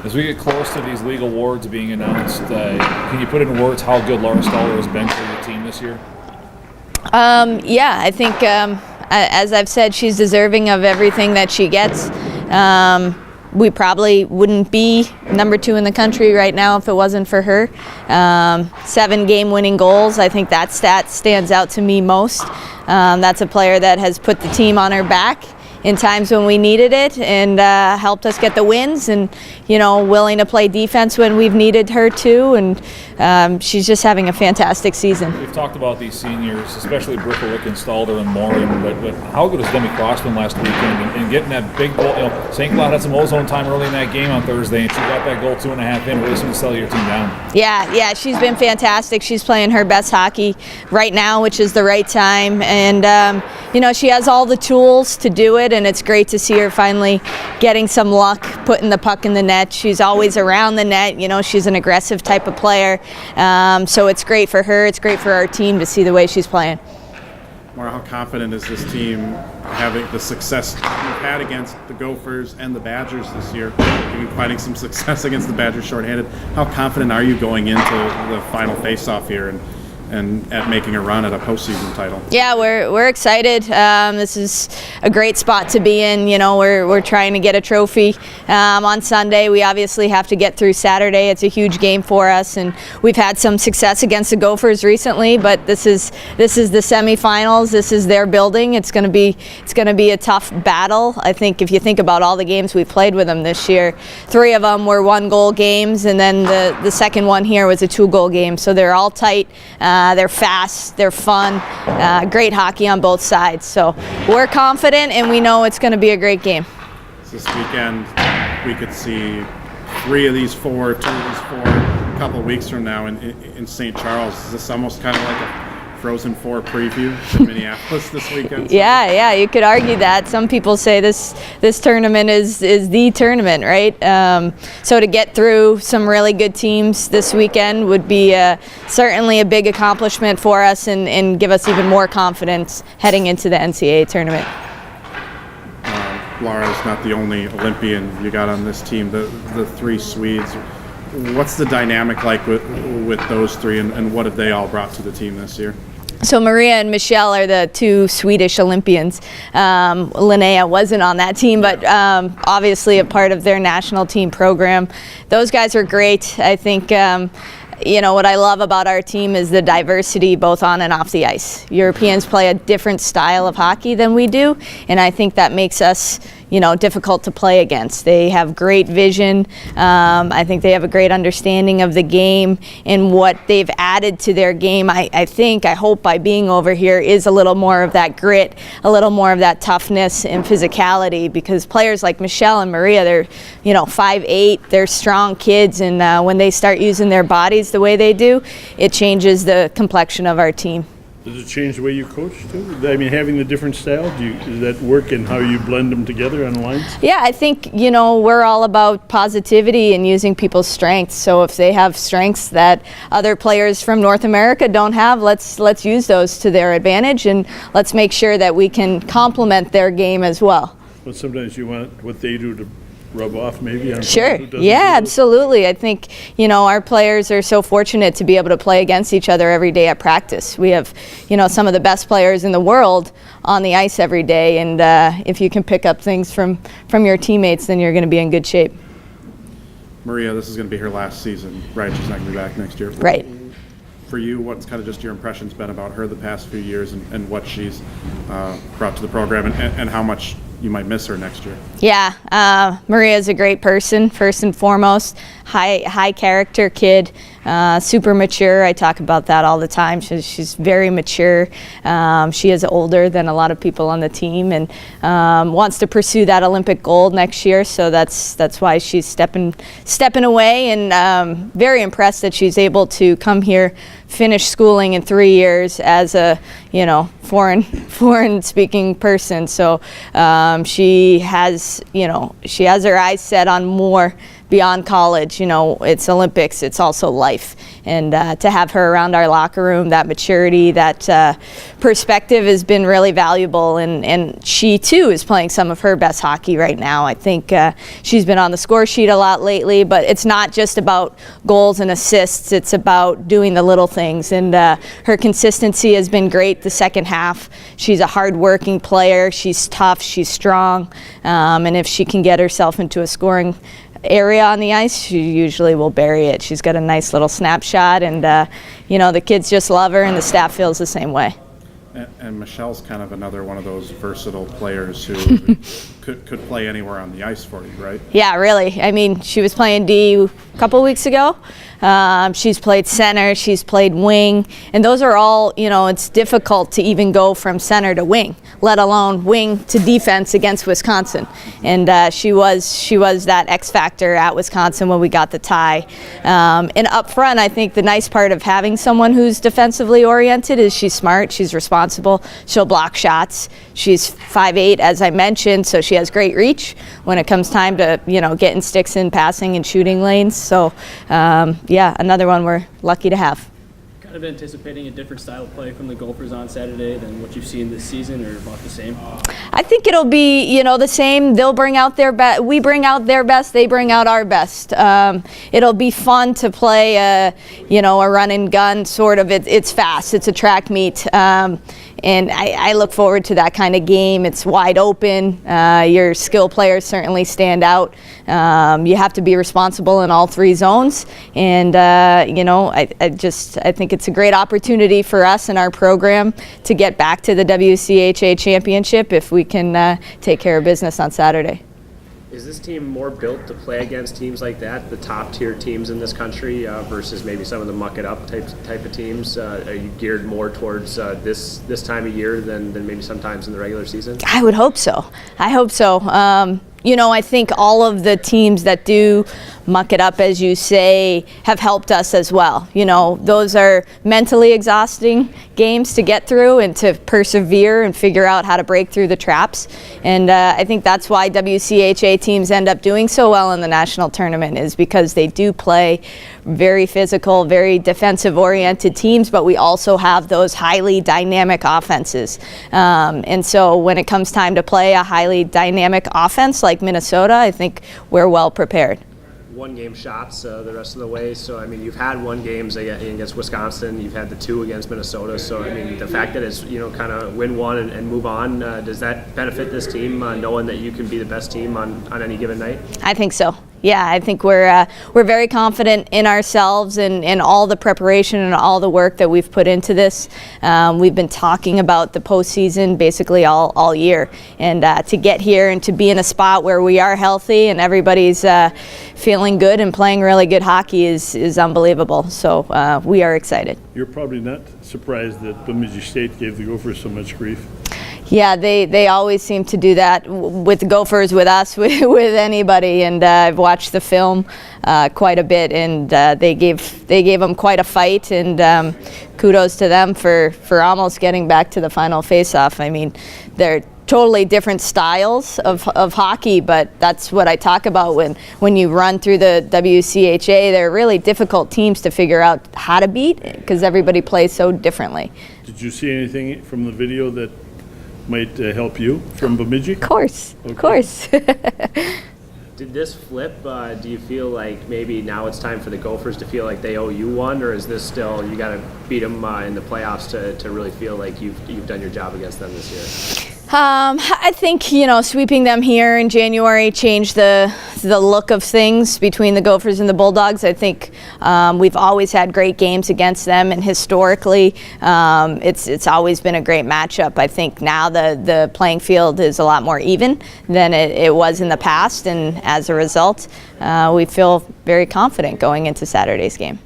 As we get close to these league awards being announced, can you put in words how good Laura Stoller has been for your team this year? Yeah, I think, as I've said, she's deserving of everything that she gets. We probably wouldn't be number 2 in the country right now if it wasn't for her. 7 game-winning goals, I think that stat stands out to me most. That's a player that has put the team on her back in times when we needed it and helped us get the wins, and willing to play defense when we've needed her to, and she's just having a fantastic season. We've talked about these seniors, especially Bricklewick and Stalder and Morin, but how good was Demi Crossman last weekend and getting that big goal? St. Cloud had some ozone time early in that game on Thursday, and she got that goal 2.5 in, really seemed to settle your team down. Yeah, she's been fantastic. She's playing her best hockey right now, which is the right time, and she has all the tools to do it, and it's great to see her finally getting some luck putting the puck in the net. She's always around the net. She's an aggressive type of player, so it's great for her. It's great for our team to see the way she's playing. Maura, how confident is this team having the success you've had against the Gophers and the Badgers this year? You've been finding some success against the Badgers shorthanded. How confident are you going into the final face-off here and at making a run at a postseason title? Yeah, we're excited. This is a great spot to be in. We're trying to get a trophy on Sunday. We obviously have to get through Saturday. It's a huge game for us, and we've had some success against the Gophers recently. But this is the semifinals. This is their building. It's going to be a tough battle. I think if you think about all the games we played with them this year, 3 of them were 1-goal games, and then the second one here was a 2-goal game. So they're all tight. They're fast, they're fun, great hockey on both sides. So we're confident, and we know it's going to be a great game. This weekend, we could see 3 of these 4, 2 of these 4, a couple of weeks from now in St. Charles. Is this almost kind of like a Frozen 4 preview in Minneapolis this weekend? Yeah, you could argue that. Some people say this tournament is the tournament, right? So to get through some really good teams this weekend would be certainly a big accomplishment for us and give us even more confidence heading into the NCAA tournament. Laura's not the only Olympian you got on this team, the 3 Swedes. What's the dynamic like with those 3, and what have they all brought to the team this year? So Maria and Michelle are the 2 Swedish Olympians. Linnea wasn't on that team, but obviously a part of their national team program. Those guys are great. I think what I love about our team is the diversity both on and off the ice. Europeans play a different style of hockey than we do, and I think that makes us difficult to play against. They have great vision. I think they have a great understanding of the game and what they've added to their game. I hope by being over here is a little more of that grit, a little more of that toughness and physicality, because players like Michelle and Maria, they're 5'8", they're strong kids, and when they start using their bodies the way they do, it changes the complexion of our team. Does it change the way you coach too? I mean, having the different style, does that work in how you blend them together on lines? Yeah, I think, we're all about positivity and using people's strengths. So if they have strengths that other players from North America don't have, let's use those to their advantage, and let's make sure that we can complement their game as well. But sometimes you want what they do to rub off maybe on Sure. who doesn't Yeah, do it? absolutely. I think, our players are so fortunate to be able to play against each other every day at practice. We have, some of the best players in the world on the ice every day, and if you can pick up things from your teammates, then you're going to be in good shape. Maria, this is going to be her last season, right? She's not going to be back next year. Right. For you, what's kind of just your impressions been about her the past few years and what she's brought to the program and how much you might miss her next year? Yeah, Maria is a great person, first and foremost. High character kid, super mature. I talk about that all the time. She's very mature. She is older than a lot of people on the team, and wants to pursue that Olympic gold next year. So that's why she's stepping away, and very impressed that she's able to come here, finish schooling in 3 years as a foreign speaking person. So she has her eyes set on more beyond college, it's Olympics, it's also life. And to have her around our locker room, that maturity, that perspective has been really valuable. And she, too, is playing some of her best hockey right now. I think she's been on the score sheet a lot lately, but it's not just about goals and assists. It's about doing the little things. And her consistency has been great the second half. She's a hard-working player. She's tough. She's strong. And if she can get herself into a scoring area on the ice, she usually will bury it. She's got a nice little snapshot, and the kids just love her, and the staff feels the same way. And Michelle's kind of another one of those versatile players who could play anywhere on the ice for you, right? Yeah, really. I mean, she was playing D a couple weeks ago. She's played center, she's played wing, and those are all, it's difficult to even go from center to wing, let alone wing to defense against Wisconsin. And she was that X factor at Wisconsin when we got the tie. And up front, I think the nice part of having someone who's defensively oriented is she's smart, she's responsible, she'll block shots. She's 5'8", as I mentioned, so she has great reach when it comes time to, getting sticks in passing and shooting lanes. So, yeah, another one we're lucky to have. Kind of anticipating a different style of play from the Gophers on Saturday than what you've seen this season, or about the same? I think it'll be, the same. They'll bring out their best. We bring out their best. They bring out our best. It'll be fun to play a run and gun sort of. It's fast. It's a track meet. And I look forward to that kind of game. It's wide open. Your skill players certainly stand out. You have to be responsible in all three zones. And, I think it's a great opportunity for us and our program to get back to the WCHA championship if we can take care of business on Saturday. Is this team more built to play against teams like that, the top tier teams in this country, versus maybe some of the muck it up type of teams? Are you geared more towards this time of year than maybe sometimes in the regular season? I would hope so. I hope so. I think all of the teams that do muck it up, as you say, have helped us as well. Those are mentally exhausting games to get through and to persevere and figure out how to break through the traps. And I think that's why WCHA teams end up doing so well in the national tournament, is because they do play very physical, very defensive-oriented teams, but we also have those highly dynamic offenses. And so when it comes time to play a highly dynamic offense like Minnesota, I think we're well prepared. One-game shots the rest of the way. So, I mean, you've had one games against Wisconsin. You've had the two against Minnesota. So, I mean, the fact that it's, kind of win one and move on, does that benefit this team, knowing that you can be the best team on any given night? I think so. Yeah, I think we're very confident in ourselves and all the preparation and all the work that we've put into this. We've been talking about the postseason basically all year, and to get here and to be in a spot where we are healthy and everybody's feeling good and playing really good hockey is unbelievable. So we are excited. You're probably not surprised that Bemidji State gave the Gophers so much grief. Yeah, they always seem to do that with the Gophers, with us, with anybody. And I've watched the film quite a bit, and they gave them quite a fight. And kudos to them for almost getting back to the final face-off. I mean, they're totally different styles of hockey, but that's what I talk about when you run through the WCHA. They're really difficult teams to figure out how to beat because everybody plays so differently. Did you see anything from the video that might help you from Bemidji? Of course, okay. Of course. Did this flip? Do you feel like maybe now it's time for the Gophers to feel like they owe you one, or is this still you got to beat them in the playoffs to really feel like you've done your job against them this year? I think, sweeping them here in January changed the look of things between the Gophers and the Bulldogs. I think we've always had great games against them, and historically it's always been a great matchup. I think now the playing field is a lot more even than it was in the past, and as a result, we feel very confident going into Saturday's game.